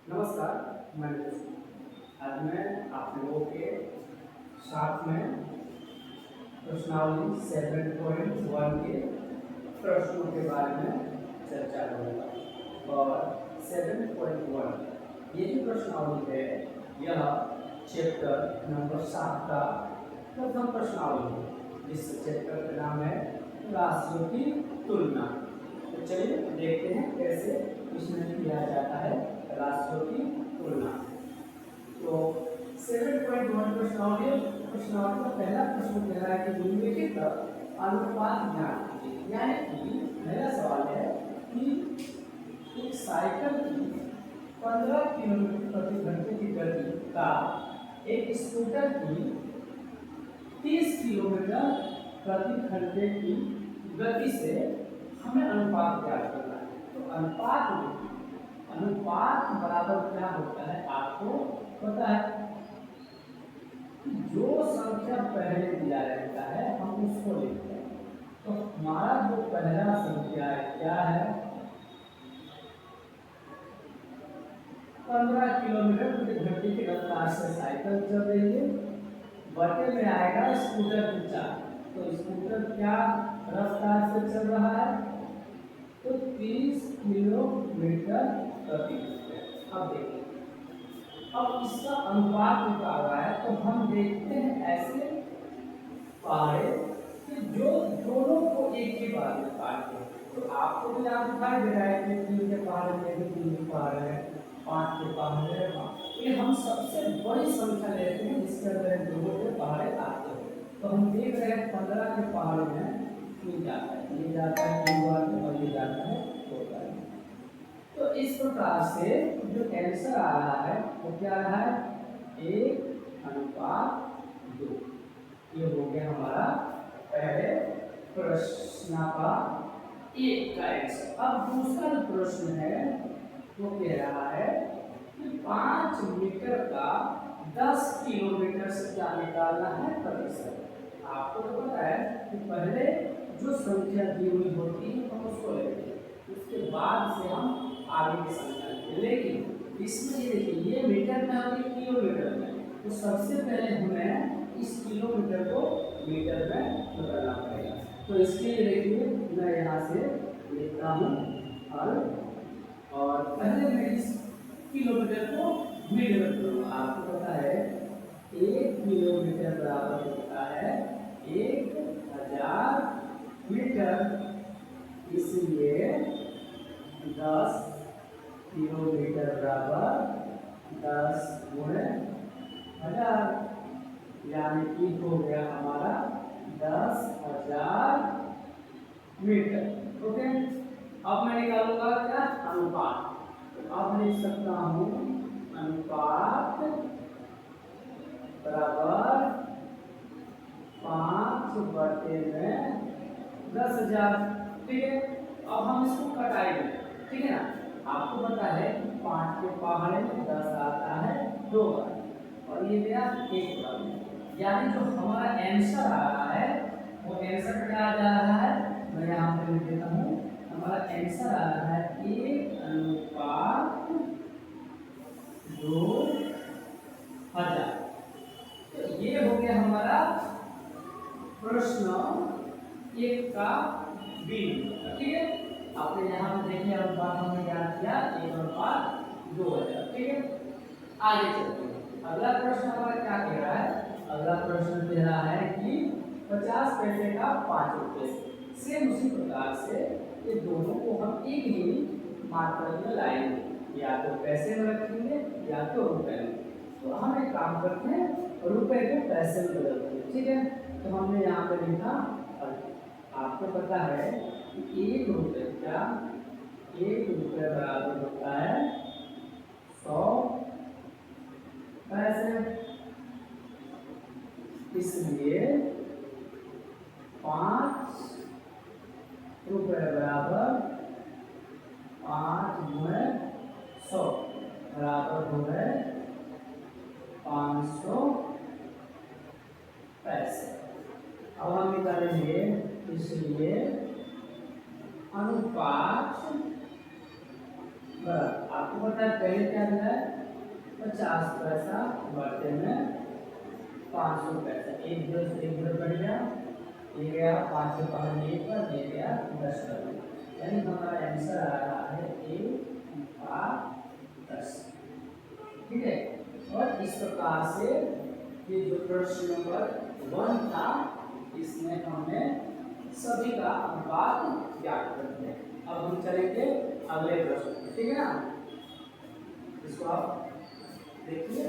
नमस्कार, मैं नीतीश कुमार। आज मैं आप लोगों के साथ में प्रश्नावली 7.1 के प्रश्नों के बारे में चर्चा करूँगा। और 7.1 ये जो प्रश्नावली है यह चैप्टर नंबर 7 का प्रथम प्रश्नावली है, जिस चैप्टर का नाम है राशियों की तुलना। तो चलिए देखते हैं कैसे इसमें किया जाता है राशियों की तुलना। तो 7.1 प्रश्नावली का पहला प्रश्न कह रहा है कि निम्नलिखित अनुपात ज्ञात कीजिए। यानी कि मेरा सवाल है कि एक साइकिल की 15 किलोमीटर प्रति घंटे की गति का एक स्कूटर की 30 किलोमीटर प्रति घंटे की गति से हमें अनुपात ज्ञात करना है। तो अनुपात बराबर क्या होता है आपको पता है? जो संख्या पहले दिया रहता है हम उसको लिखते हैं। तो हमारा जो पहला संख्या है क्या है? 15 किलोमीटर प्रति घंटे की रफ्तार से साइकिल चल रही है, बटे में आएगा स्कूटर की चाल। तो स्कूटर क्या रफ्तार से चल रहा है? तो 30 किलोमीटर प्रति घंटे। अब देखिए, अब इसका अनुपात निकालना है तो हम देखते हैं ऐसे पहाड़े कि जो दोनों को एक ही बार में काटते हैं। तो आपको भी यहाँ दिखाई दे रहा है कि 3 के पहाड़े में 3 के पहाड़े है, 5 के पहाड़े है। ये हम सबसे बड़ी संख्या लेते हैं जिसके अंदर दोनों के पहाड़े आते हैं। तो हम देख रहे हैं 15 के पहाड़ों में 3 जाता है, ये जाता है 3 बार और ये जाता है 2 बार। तो इस प्रकार से जो आंसर आ रहा है वो क्या रहा है? 1:2। ये हो गया हमारा पहले प्रश्न का एक का आंसर। अब दूसरा जो प्रश्न है वो कह रहा है कि 5 मीटर का 10 किलोमीटर से क्या निकालना है? प्रतिशत। आपको तो पता है कि पहले जो संख्या दी हुई होती है हम उसको लेते हैं, उसके बाद से हम आगे की संख्या लेते हैं। लेकिन इसमें ये देखिए, ये मीटर में और ये किलोमीटर में, तो सबसे पहले हमें इस किलोमीटर को मीटर में बदलना पड़ेगा। तो इसके लिए देखिए मैं यहाँ से लिखता हूँ हल, और पहले मैं इस किलोमीटर को मीटर में बदलूंगा। आपको पता है 1 किलोमीटर बराबर होता है 1000 मीटर, इसलिए 10 किलोमीटर बराबर 10 गुणे 1000, यानी कि हो गया हमारा 10,000 मीटर। ओके, अब मैं निकालूंगा क्या? अनुपात। तो अब लिख सकता हूँ अनुपात बराबर 5 बटे में 10,000। ठीक है, अब हम इसको कटाएंगे। ठीक है ना? आपको पता है कि 5 के पहाड़े में 10 आता है 2 बार, और ये गया 1 बार। यानी जो हमारा आंसर आ रहा है वो आंसर क्या आ जा रहा है? मैं यहाँ पे लिख देता हूँ। हमारा आंसर आ रहा है 1:2000। तो ये हो गया हमारा प्रश्न 1 का बी। ठीक है, आपने यहाँ पे देखिए अनुपात हमने याद किया 1:2000। ठीक है, आगे चलते हैं। अगला प्रश्न हमारा क्या कह रहा है? अगला प्रश्न कह रहा है कि 50 पैसे का 5 रुपये। सेम उसी प्रकार से ये दोनों को हम एक ही मात्रा में लाएंगे, या तो पैसे में रखेंगे या तो रुपए में। तो हम एक काम करते हैं, रुपए को पैसे में बदलते हैं। ठीक है, तो हमने यहाँ पे लिखा, आपको पता है कि 1 रुपये क्या 1 रुपये बराबर होता है 100 पैसे, इसलिए 5 रुपये बराबर 5 गुणे 100 बराबर हो गए 500 पैसे। अब हम निकालेंगे, इसलिए अनुपात बराबर, आपको पता है पहले क्या दिया है 50 पैसा बढ़ते में 500 पैसा, एक दो बढ़ गया, ये गया 5 से पहले एक पर, ये गया 10 पर, यानी हमारा आंसर आ रहा है A/10। ठीक है। और इस प्रकार से ये जो प्रश्न नंबर 1 था इसमें हमने सभी का अनुपात ज्ञात कर दिया। अब हम चलेंगे अगले प्रश्न, ठीक है ना, इसको आप देखिए।